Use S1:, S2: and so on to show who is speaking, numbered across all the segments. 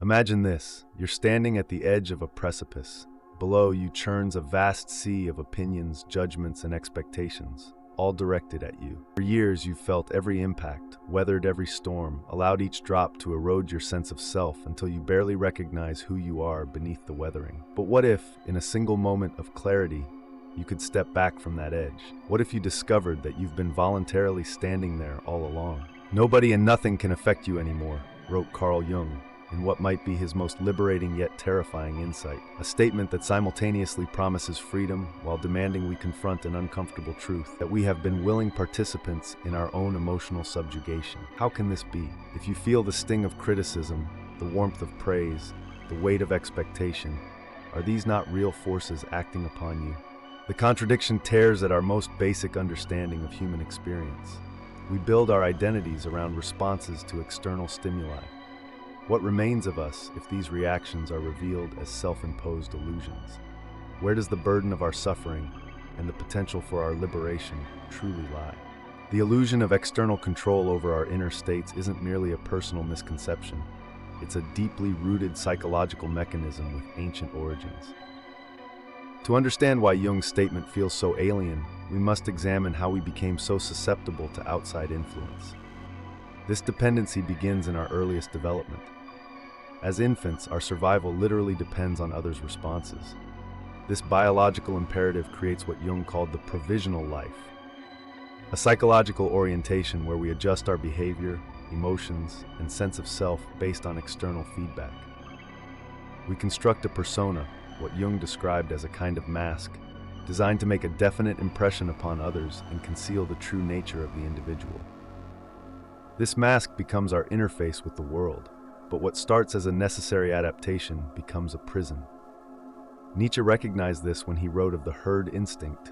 S1: Imagine this: you're standing at the edge of a precipice. Below you churns a vast sea of opinions, judgments, and expectations, all directed at you. For years you've felt every impact, weathered every storm, allowed each drop to erode your sense of self until you barely recognize who you are beneath the weathering. But what if, in a single moment of clarity, you could step back from that edge? What if you discovered that you've been voluntarily standing there all along? "Nobody and nothing can affect you anymore," wrote Carl Jung, in what might be his most liberating yet terrifying insight, a statement that simultaneously promises freedom while demanding we confront an uncomfortable truth, that we have been willing participants in our own emotional subjugation. How can this be? If you feel the sting of criticism, the warmth of praise, the weight of expectation, are these not real forces acting upon you? The contradiction tears at our most basic understanding of human experience. We build our identities around responses to external stimuli. What remains of us if these reactions are revealed as self-imposed illusions? Where does the burden of our suffering and the potential for our liberation truly lie? The illusion of external control over our inner states isn't merely a personal misconception. It's a deeply rooted psychological mechanism with ancient origins. To understand why Jung's statement feels so alien, we must examine how we became so susceptible to outside influence. This dependency begins in our earliest development. As infants, our survival literally depends on others' responses. This biological imperative creates what Jung called the provisional life, a psychological orientation where we adjust our behavior, emotions, and sense of self based on external feedback. We construct a persona, what Jung described as a kind of mask, designed to make a definite impression upon others and conceal the true nature of the individual. This mask becomes our interface with the world, but what starts as a necessary adaptation becomes a prison. Nietzsche recognized this when he wrote of the herd instinct,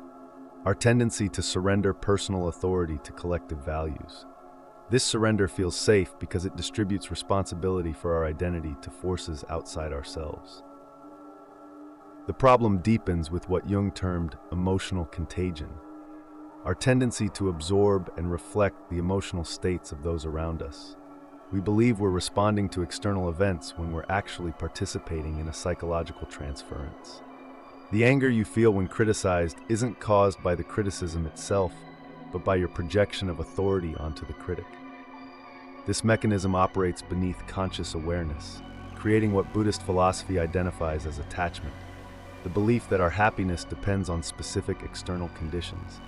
S1: our tendency to surrender personal authority to collective values. This surrender feels safe because it distributes responsibility for our identity to forces outside ourselves. The problem deepens with what Jung termed emotional contagion, our tendency to absorb and reflect the emotional states of those around us. We believe we're responding to external events when we're actually participating in a psychological transference. The anger you feel when criticized isn't caused by the criticism itself, but by your projection of authority onto the critic. This mechanism operates beneath conscious awareness, creating what Buddhist philosophy identifies as attachment, the belief that our happiness depends on specific external conditions.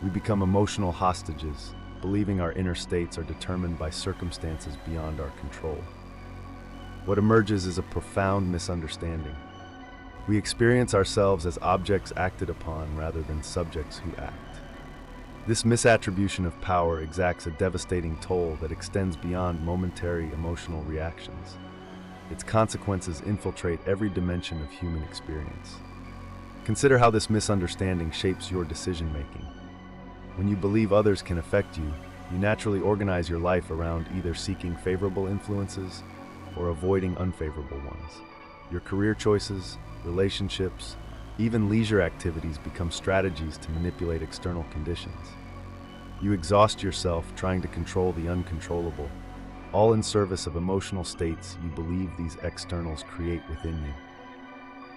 S1: We become emotional hostages, believing our inner states are determined by circumstances beyond our control. What emerges is a profound misunderstanding. We experience ourselves as objects acted upon rather than subjects who act. This misattribution of power exacts a devastating toll that extends beyond momentary emotional reactions. Its consequences infiltrate every dimension of human experience. Consider how this misunderstanding shapes your decision-making. When you believe others can affect you, you naturally organize your life around either seeking favorable influences or avoiding unfavorable ones. Your career choices, relationships, even leisure activities become strategies to manipulate external conditions. You exhaust yourself trying to control the uncontrollable, all in service of emotional states you believe these externals create within you.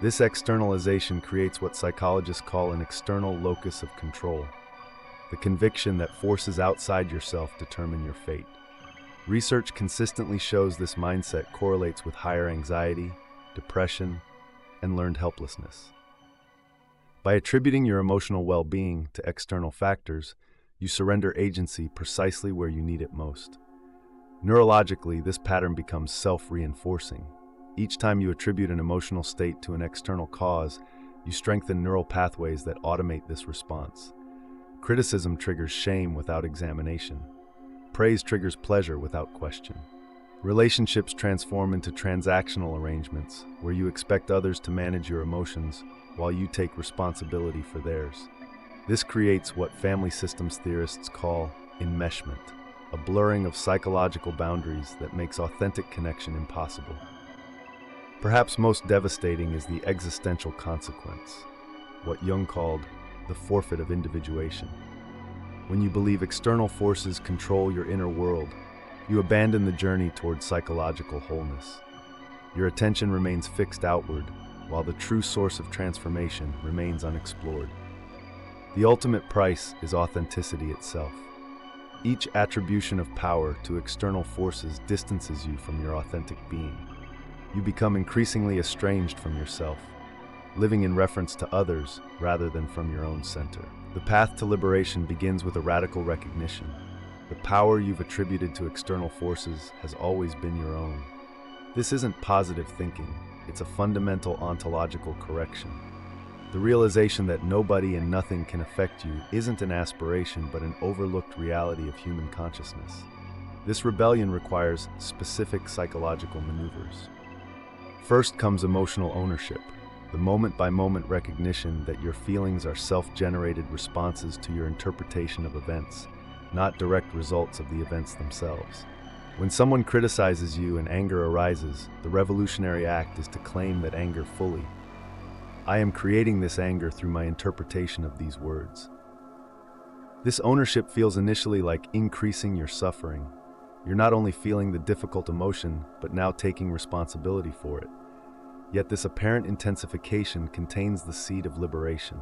S1: This externalization creates what psychologists call an external locus of control, the conviction that forces outside yourself determine your fate. Research consistently shows this mindset correlates with higher anxiety, depression, and learned helplessness. By attributing your emotional well-being to external factors, you surrender agency precisely where you need it most. Neurologically, this pattern becomes self-reinforcing. Each time you attribute an emotional state to an external cause, you strengthen neural pathways that automate this response. Criticism triggers shame without examination. Praise triggers pleasure without question. Relationships transform into transactional arrangements where you expect others to manage your emotions while you take responsibility for theirs. This creates what family systems theorists call enmeshment, a blurring of psychological boundaries that makes authentic connection impossible. Perhaps most devastating is the existential consequence, what Jung called the forfeit of individuation. When you believe external forces control your inner world, you abandon the journey towards psychological wholeness. Your attention remains fixed outward, while the true source of transformation remains unexplored. The ultimate price is authenticity itself. Each attribution of power to external forces distances you from your authentic being. You become increasingly estranged from yourself, living in reference to others rather than from your own center. The path to liberation begins with a radical recognition. The power you've attributed to external forces has always been your own. This isn't positive thinking, it's a fundamental ontological correction. The realization that nobody and nothing can affect you isn't an aspiration but an overlooked reality of human consciousness. This rebellion requires specific psychological maneuvers. First comes emotional ownership, the moment-by-moment recognition that your feelings are self-generated responses to your interpretation of events, not direct results of the events themselves. When someone criticizes you and anger arises, the revolutionary act is to claim that anger fully. I am creating this anger through my interpretation of these words. This ownership feels initially like increasing your suffering. You're not only feeling the difficult emotion, but now taking responsibility for it. Yet this apparent intensification contains the seed of liberation.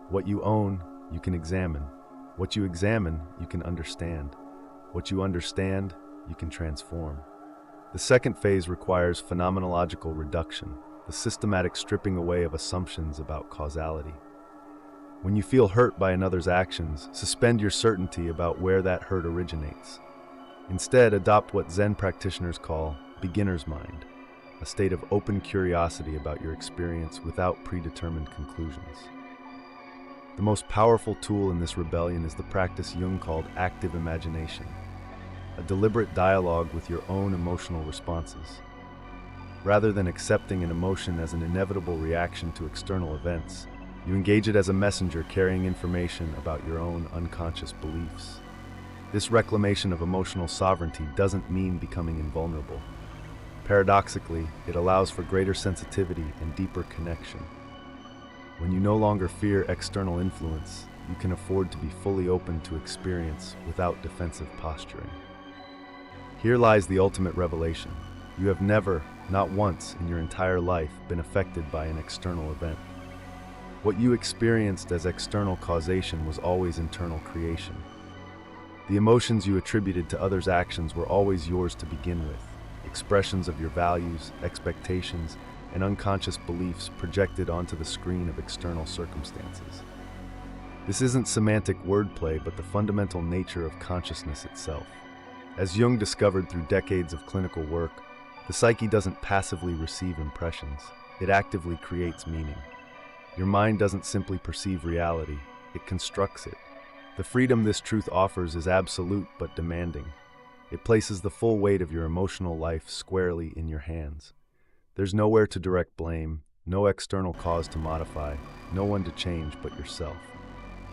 S1: What you own, you can examine. What you examine, you can understand. What you understand, you can transform. The second phase requires phenomenological reduction, the systematic stripping away of assumptions about causality. When you feel hurt by another's actions, suspend your certainty about where that hurt originates. Instead, adopt what Zen practitioners call beginner's mind, a state of open curiosity about your experience without predetermined conclusions. The most powerful tool in this rebellion is the practice Jung called active imagination, a deliberate dialogue with your own emotional responses. Rather than accepting an emotion as an inevitable reaction to external events, you engage it as a messenger carrying information about your own unconscious beliefs. This reclamation of emotional sovereignty doesn't mean becoming invulnerable. Paradoxically, it allows for greater sensitivity and deeper connection. When you no longer fear external influence, you can afford to be fully open to experience without defensive posturing. Here lies the ultimate revelation. You have never, not once in your entire life, been affected by an external event. What you experienced as external causation was always internal creation. The emotions you attributed to others' actions were always yours to begin with, expressions of your values, expectations, and unconscious beliefs projected onto the screen of external circumstances. This isn't semantic wordplay, but the fundamental nature of consciousness itself. As Jung discovered through decades of clinical work, the psyche doesn't passively receive impressions, it actively creates meaning. Your mind doesn't simply perceive reality, it constructs it. The freedom this truth offers is absolute but demanding. It places the full weight of your emotional life squarely in your hands. There's nowhere to direct blame, no external cause to modify, no one to change but yourself.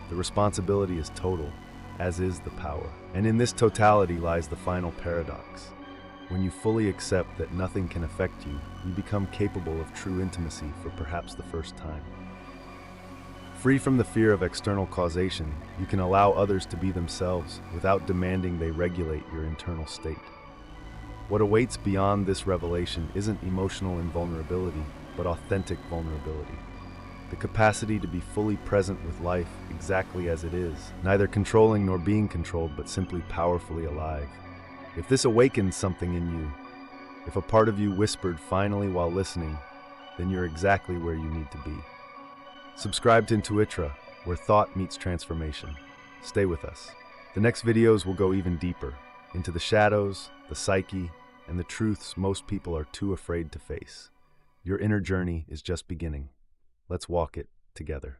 S1: The responsibility is total, as is the power. And in this totality lies the final paradox. When you fully accept that nothing can affect you, you become capable of true intimacy for perhaps the first time. Free from the fear of external causation, you can allow others to be themselves without demanding they regulate your internal state. What awaits beyond this revelation isn't emotional invulnerability, but authentic vulnerability. The capacity to be fully present with life exactly as it is, neither controlling nor being controlled, but simply powerfully alive. If this awakens something in you, if a part of you whispered finally while listening, then you're exactly where you need to be. Subscribe to Intuitra, where thought meets transformation. Stay with us. The next videos will go even deeper, into the shadows, the psyche, and the truths most people are too afraid to face. Your inner journey is just beginning. Let's walk it together.